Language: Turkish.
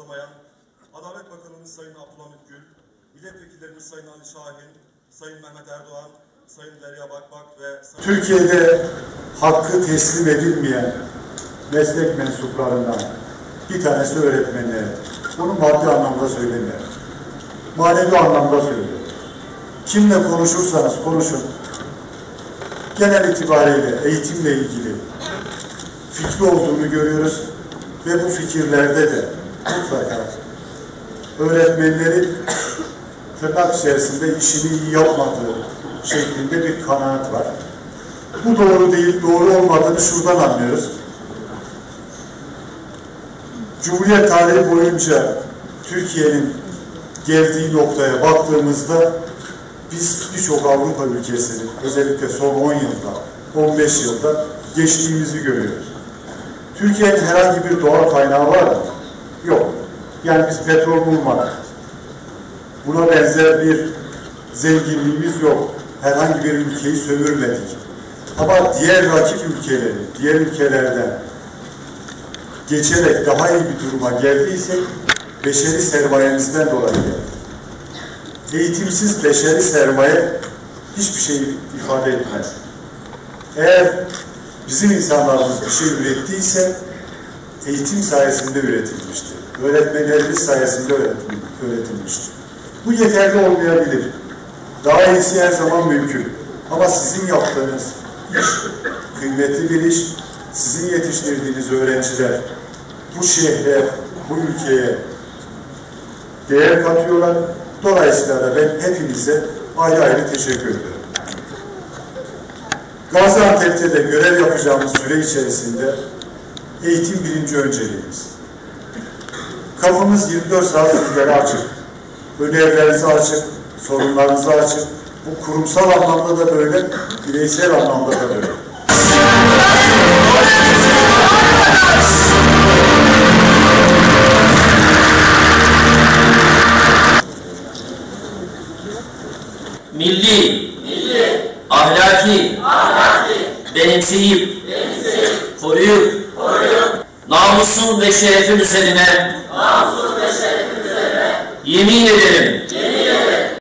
atamayan Adalet Bakanımız Sayın Abdülhamit Gül, Milletvekillerimiz Sayın Ali Şahin, Sayın Mehmet Erdoğan, Sayın Derya Bakbak ve Sayın... Türkiye'de hakkı teslim edilmeyen meslek mensuplarından bir tanesi öğretmenler. Bunu maddi anlamda söylemiyor. Manevi anlamda söylüyor. Kimle konuşursanız konuşun. Genel itibariyle eğitimle ilgili fikri olduğunu görüyoruz ve bu fikirlerde de mutlaka öğretmenlerin tırnak içerisinde işini iyi yapmadığı şeklinde bir kanaat var. Bu doğru değil, doğru olmadığını şuradan anlıyoruz. Cumhuriyet tarihi boyunca Türkiye'nin geldiği noktaya baktığımızda biz birçok Avrupa ülkesinin özellikle son 10 yılda, 15 yılda geçtiğimizi görüyoruz. Türkiye'nin herhangi bir doğal kaynağı var mı? Yok. Yani biz petrol bulmadık. Buna benzer bir zenginliğimiz yok. Herhangi bir ülkeyi sömürmedik. Ama diğer rakip ülkeleri, diğer ülkelerden geçerek daha iyi bir duruma geldiysek beşeri sermayemizden dolayı geldi. Eğitimsiz beşeri sermaye hiçbir şey ifade etmez. Eğer bizim insanlarımız bir şey ürettiyse eğitim sayesinde üretilmiştir. Öğretmenlerimiz sayesinde öğretilmiştir. Bu yeterli olmayabilir. Daha iyisi her zaman mümkün. Ama sizin yaptığınız iş, kıymetli bir iş, sizin yetiştirdiğiniz öğrenciler bu şehre, bu ülkeye değer katıyorlar. Dolayısıyla da ben hepinize ayrı ayrı teşekkür ederim. Gaziantep'te de görev yapacağımız süre içerisinde eğitim birinci önceliğimiz. Kapımız 24 saat sizlere açık. Önerilerinizi açık, sorunlarınızı açık. Bu kurumsal anlamda da böyle, bireysel anlamda da böyle. Milli, ahlaki, benimseyip, koruyup, namusun ve şerefin üzerine, yemin ederim.